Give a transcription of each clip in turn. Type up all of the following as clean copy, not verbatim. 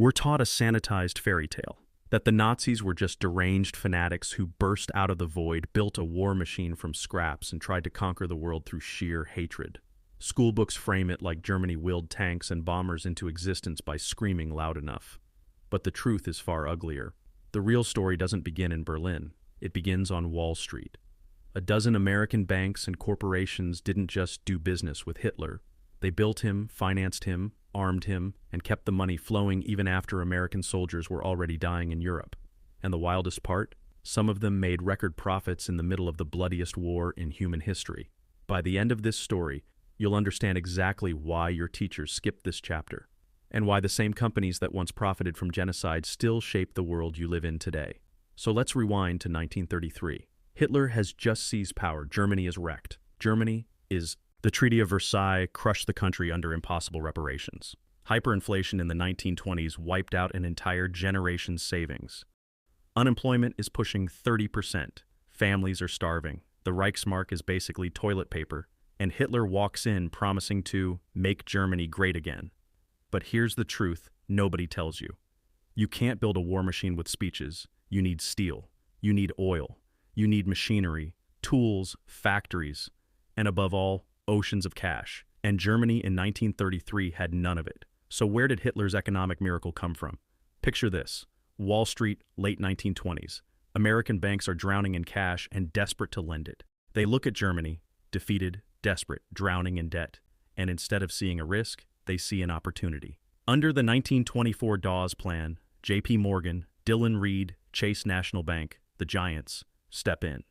We're taught a sanitized fairy tale, that the Nazis were just deranged fanatics who burst out of the void, built a war machine from scraps, and tried to conquer the world through sheer hatred. Schoolbooks frame it like Germany willed tanks and bombers into existence by screaming loud enough. But the truth is far uglier. The real story doesn't begin in Berlin. It begins on Wall Street. A dozen American banks and corporations didn't just do business with Hitler. They built him, financed him, armed him, and kept the money flowing even after American soldiers were already dying in Europe. And the wildest part? Some of them made record profits in the middle of the bloodiest war in human history. By the end of this story, you'll understand exactly why your teachers skipped this chapter, and why the same companies that once profited from genocide still shape the world you live in today. So let's rewind to 1933. Hitler has just seized power. Germany is wrecked. The Treaty of Versailles crushed the country under impossible reparations. Hyperinflation in the 1920s wiped out an entire generation's savings. Unemployment is pushing 30%. Families are starving. The Reichsmark is basically toilet paper. And Hitler walks in promising to make Germany great again. But here's the truth nobody tells you. You can't build a war machine with speeches. You need steel. You need oil. You need machinery, tools, factories, and above all, oceans of cash. And Germany in 1933 had none of it. So where did Hitler's economic miracle come from? Picture this. Wall Street, late 1920s. American banks are drowning in cash and desperate to lend it. They look at Germany, defeated, desperate, drowning in debt, and instead of seeing a risk, they see an opportunity. Under the 1924 Dawes Plan, J.P. Morgan, Dillon Reed, Chase National Bank, the giants, step in.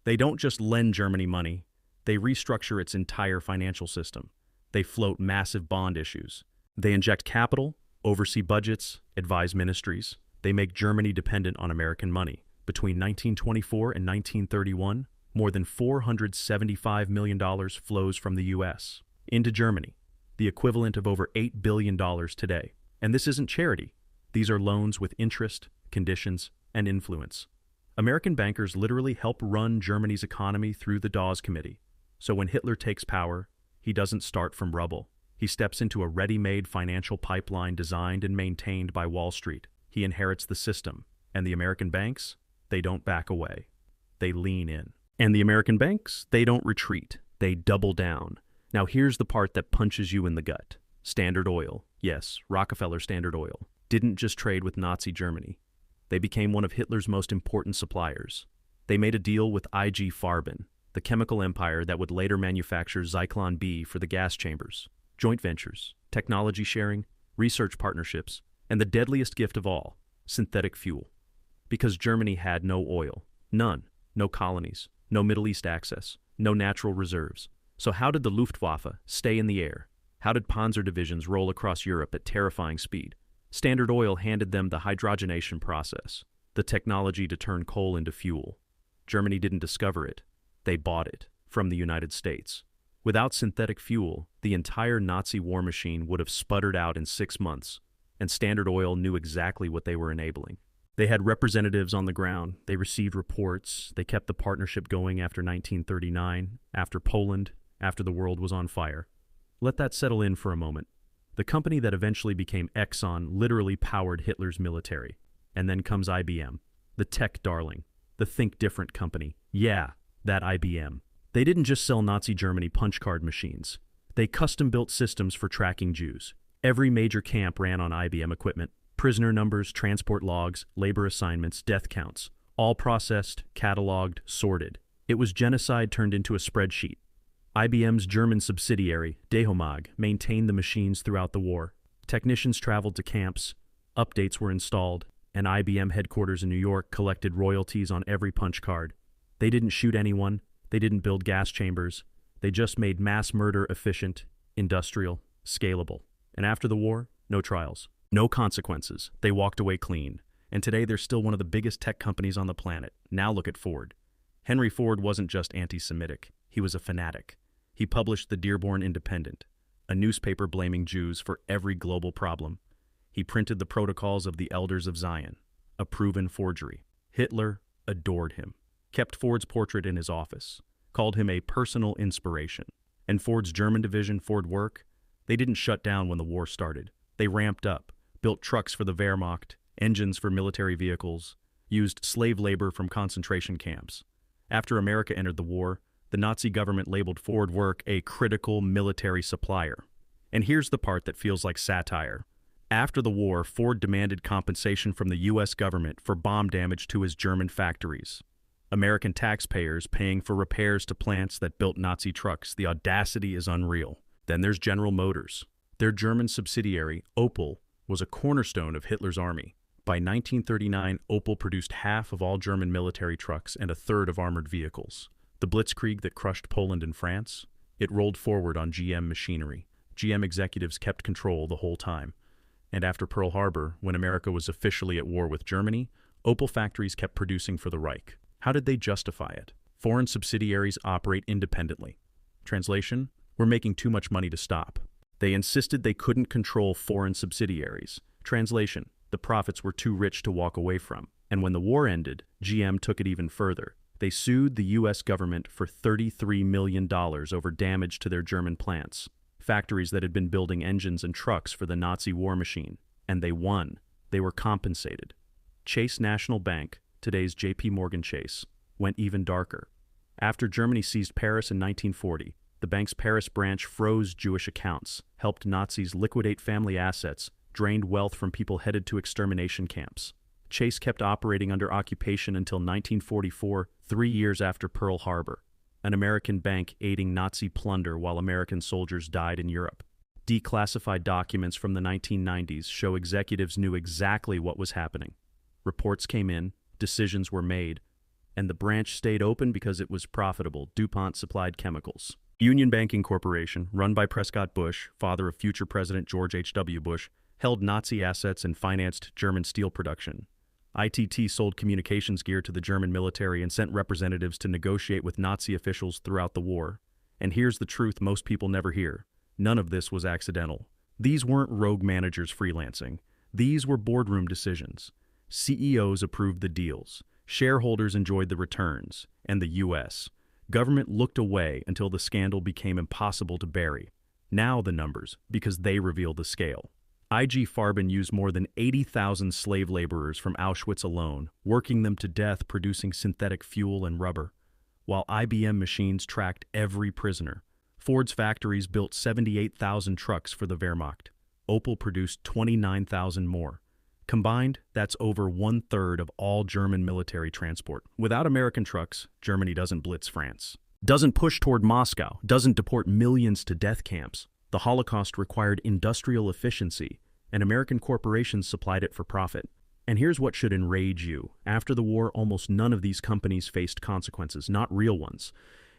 They don't just lend Germany money, they restructure its entire financial system. They float massive bond issues. They inject capital, oversee budgets, advise ministries. They make Germany dependent on American money. Between 1924 and 1931, more than $475 million flows from the U.S. into Germany, the equivalent of over $8 billion today. And this isn't charity. These are loans with interest, conditions, and influence. American bankers literally help run Germany's economy through the Dawes Committee. So when Hitler takes power, he doesn't start from rubble. He steps into a ready-made financial pipeline designed and maintained by Wall Street. He inherits the system. And the American banks, they don't back away. They lean in. And the American banks, they don't retreat. They double down. Now here's the part that punches you in the gut. Standard Oil, yes, Rockefeller Standard Oil, didn't just trade with Nazi Germany. They became one of Hitler's most important suppliers. They made a deal with IG Farben, the chemical empire that would later manufacture Zyklon B for the gas chambers. Joint ventures, technology sharing, research partnerships, and the deadliest gift of all, synthetic fuel. Because Germany had no oil, none, no colonies, no Middle East access, no natural reserves. So how did the Luftwaffe stay in the air? How did Panzer divisions roll across Europe at terrifying speed? Standard Oil handed them the hydrogenation process, the technology to turn coal into fuel. Germany didn't discover it. They bought it from the United States. Without synthetic fuel, the entire Nazi war machine would have sputtered out in 6 months, and Standard Oil knew exactly what they were enabling. They had representatives on the ground. They received reports. They kept the partnership going after 1939, after Poland, after the world was on fire. Let that settle in for a moment. The company that eventually became Exxon literally powered Hitler's military. And then comes IBM, the tech darling, the think different company. Yeah, that IBM. They didn't just sell Nazi Germany punch card machines. They custom-built systems for tracking Jews. Every major camp ran on IBM equipment. Prisoner numbers, transport logs, labor assignments, death counts, all processed, cataloged, sorted. It was genocide turned into a spreadsheet. IBM's German subsidiary, Dehomag, maintained the machines throughout the war. Technicians traveled to camps, updates were installed, and IBM headquarters in New York collected royalties on every punch card. They didn't shoot anyone, they didn't build gas chambers, they just made mass murder efficient, industrial, scalable. And after the war, no trials. No consequences. They walked away clean. And today they're still one of the biggest tech companies on the planet. Now look at Ford. Henry Ford wasn't just anti-Semitic. He was a fanatic. He published the Dearborn Independent, a newspaper blaming Jews for every global problem. He printed the Protocols of the Elders of Zion, a proven forgery. Hitler adored him, kept Ford's portrait in his office, called him a personal inspiration. And Ford's German division, Ford Work, they didn't shut down when the war started. They ramped up, built trucks for the Wehrmacht, engines for military vehicles, used slave labor from concentration camps. After America entered the war, the Nazi government labeled Ford Work a critical military supplier. And here's the part that feels like satire. After the war, Ford demanded compensation from the U.S. government for bomb damage to his German factories. American taxpayers paying for repairs to plants that built Nazi trucks. The audacity is unreal. Then there's General Motors. Their German subsidiary, Opel, was a cornerstone of Hitler's army. By 1939, Opel produced half of all German military trucks and a third of armored vehicles. The Blitzkrieg that crushed Poland and France, it rolled forward on GM machinery. GM executives kept control the whole time. And after Pearl Harbor, when America was officially at war with Germany, Opel factories kept producing for the Reich. How did they justify it? Foreign subsidiaries operate independently. Translation: we're making too much money to stop. They insisted they couldn't control foreign subsidiaries. Translation: the profits were too rich to walk away from. And when the war ended, GM took it even further. They sued the U.S. government for $33 million over damage to their German plants, factories that had been building engines and trucks for the Nazi war machine. And they won. They were compensated. Chase National Bank, today's J.P. Morgan Chase, went even darker. After Germany seized Paris in 1940, the bank's Paris branch froze Jewish accounts, helped Nazis liquidate family assets, drained wealth from people headed to extermination camps. Chase kept operating under occupation until 1944, 3 years after Pearl Harbor, an American bank aiding Nazi plunder while American soldiers died in Europe. Declassified documents from the 1990s show executives knew exactly what was happening. Reports came in, decisions were made, and the branch stayed open because it was profitable. DuPont supplied chemicals. Union Banking Corporation, run by Prescott Bush, father of future President George H.W. Bush, held Nazi assets and financed German steel production. ITT sold communications gear to the German military and sent representatives to negotiate with Nazi officials throughout the war. And here's the truth most people never hear. None of this was accidental. These weren't rogue managers freelancing. These were boardroom decisions. CEOs approved the deals. Shareholders enjoyed the returns. And the U.S. government looked away until the scandal became impossible to bury. Now the numbers, because they reveal the scale. IG Farben used more than 80,000 slave laborers from Auschwitz alone, working them to death producing synthetic fuel and rubber, while IBM machines tracked every prisoner. Ford's factories built 78,000 trucks for the Wehrmacht. Opel produced 29,000 more. Combined, that's over 1/3 of all German military transport. Without American trucks, Germany doesn't blitz France, doesn't push toward Moscow, doesn't deport millions to death camps. The Holocaust required industrial efficiency, and American corporations supplied it for profit. And here's what should enrage you. After the war, almost none of these companies faced consequences, not real ones.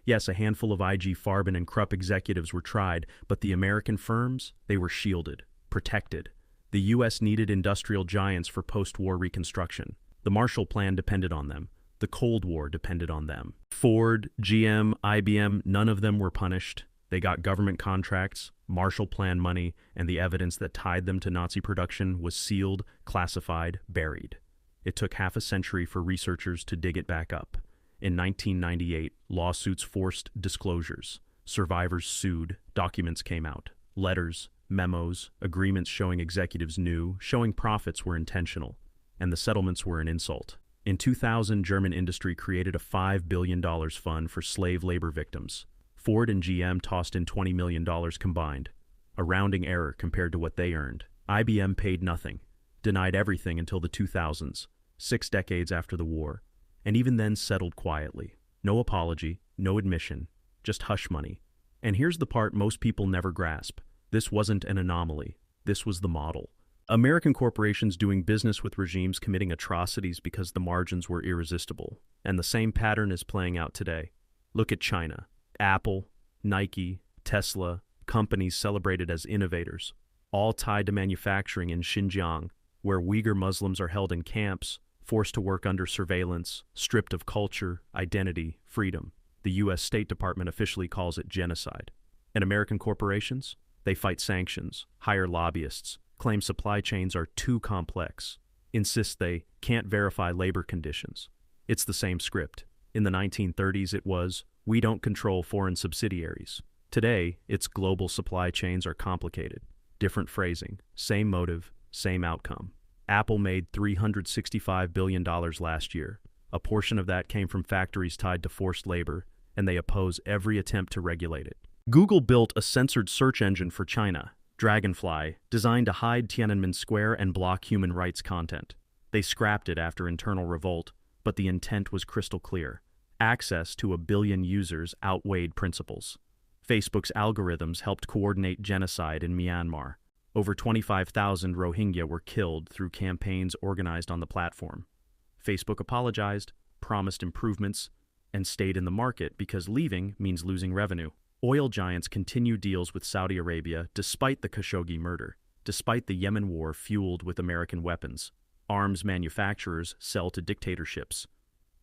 Yes, a handful of IG Farben and Krupp executives were tried, but the American firms, they were shielded, protected. The U.S. needed industrial giants for post-war reconstruction. The Marshall Plan depended on them. The Cold War depended on them. Ford, GM, IBM, none of them were punished. They got government contracts, Marshall Plan money, and the evidence that tied them to Nazi production was sealed, classified, buried. It took half a century for researchers to dig it back up. In 1998, lawsuits forced disclosures. Survivors sued, documents came out. Letters, memos, agreements showing executives knew, showing profits were intentional, and the settlements were an insult. In 2000, German industry created a $5 billion fund for slave labor victims. Ford and GM tossed in $20 million combined, a rounding error compared to what they earned. IBM paid nothing, denied everything until the 2000s, 6 decades after the war, and even then settled quietly. No apology, no admission, just hush money. And here's the part most people never grasp. This wasn't an anomaly. This was the model. American corporations doing business with regimes committing atrocities because the margins were irresistible. And the same pattern is playing out today. Look at China. Apple, Nike, Tesla, companies celebrated as innovators, all tied to manufacturing in Xinjiang, where Uyghur Muslims are held in camps, forced to work under surveillance, stripped of culture, identity, freedom. The U.S. State Department officially calls it genocide. And American corporations? They fight sanctions, hire lobbyists, claim supply chains are too complex, insist they can't verify labor conditions. It's the same script. In the 1930s, it was, we don't control foreign subsidiaries. Today, it's global supply chains are complicated. Different phrasing, same motive, same outcome. Apple made $365 billion last year. A portion of that came from factories tied to forced labor, and they oppose every attempt to regulate it. Google built a censored search engine for China, Dragonfly, designed to hide Tiananmen Square and block human rights content. They scrapped it after internal revolt, but the intent was crystal clear. Access to 1 billion users outweighed principles. Facebook's algorithms helped coordinate genocide in Myanmar. Over 25,000 Rohingya were killed through campaigns organized on the platform. Facebook apologized, promised improvements, and stayed in the market because leaving means losing revenue. Oil giants continue deals with Saudi Arabia despite the Khashoggi murder, despite the Yemen war fueled with American weapons. Arms manufacturers sell to dictatorships.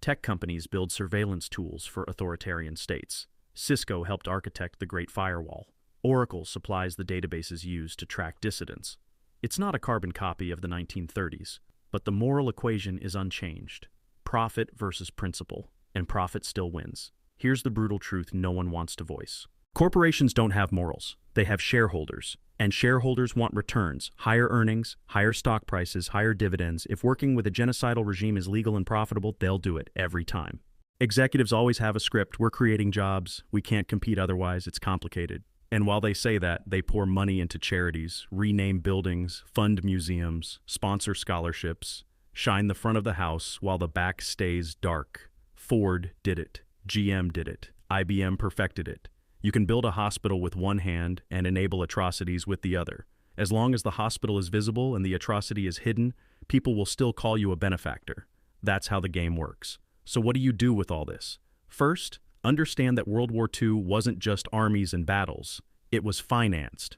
Tech companies build surveillance tools for authoritarian states. Cisco helped architect the Great Firewall. Oracle supplies the databases used to track dissidents. It's not a carbon copy of the 1930s, but the moral equation is unchanged. Profit versus principle, and profit still wins. Here's the brutal truth no one wants to voice. Corporations don't have morals. They have shareholders. And shareholders want returns, higher earnings, higher stock prices, higher dividends. If working with a genocidal regime is legal and profitable, they'll do it every time. Executives always have a script. We're creating jobs. We can't compete otherwise. It's complicated. And while they say that, they pour money into charities, rename buildings, fund museums, sponsor scholarships, shine the front of the house while the back stays dark. Ford did it. GM did it. IBM perfected it. You can build a hospital with one hand and enable atrocities with the other. As long as the hospital is visible and the atrocity is hidden, people will still call you a benefactor. That's how the game works. So what do you do with all this? First, understand that World War II wasn't just armies and battles. It was financed.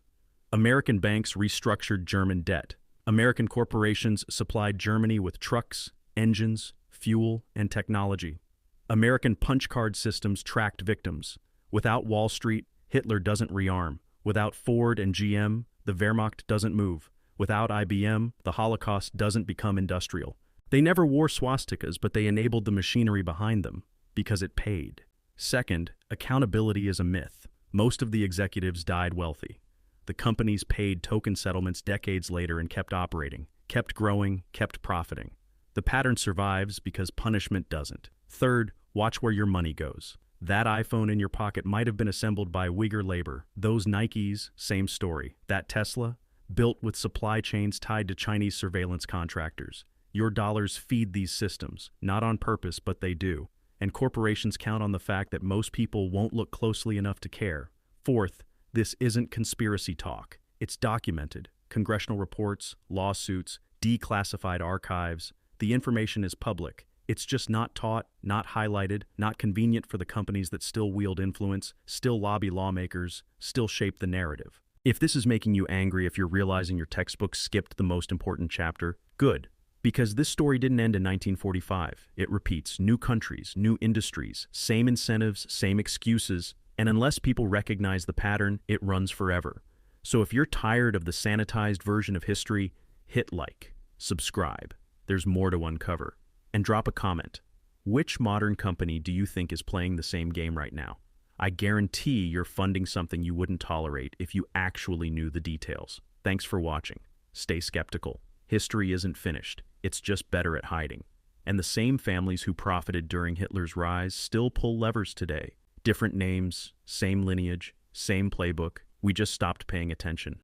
American banks restructured German debt. American corporations supplied Germany with trucks, engines, fuel, and technology. American punch card systems tracked victims. Without Wall Street, Hitler doesn't rearm. Without Ford and GM, the Wehrmacht doesn't move. Without IBM, the Holocaust doesn't become industrial. They never wore swastikas, but they enabled the machinery behind them, because it paid. Second, accountability is a myth. Most of the executives died wealthy. The companies paid token settlements decades later and kept operating, kept growing, kept profiting. The pattern survives because punishment doesn't. Third, watch where your money goes. That iPhone in your pocket might have been assembled by Uyghur labor. Those Nikes, same story. That Tesla, built with supply chains tied to Chinese surveillance contractors. Your dollars feed these systems, not on purpose, but they do. And corporations count on the fact that most people won't look closely enough to care. Fourth, this isn't conspiracy talk. It's documented. Congressional reports, lawsuits, declassified archives. The information is public. It's just not taught, not highlighted, not convenient for the companies that still wield influence, still lobby lawmakers, still shape the narrative. If this is making you angry, if you're realizing your textbook skipped the most important chapter, good. Because this story didn't end in 1945. It repeats. New countries, new industries, same incentives, same excuses, and unless people recognize the pattern, it runs forever. So if you're tired of the sanitized version of history, hit like, subscribe. There's more to uncover. And drop a comment. Which modern company do you think is playing the same game right now? I guarantee you're funding something you wouldn't tolerate if you actually knew the details. Thanks for watching. Stay skeptical. History isn't finished. It's just better at hiding. And the same families who profited during Hitler's rise still pull levers today. Different names, same lineage, same playbook. We just stopped paying attention.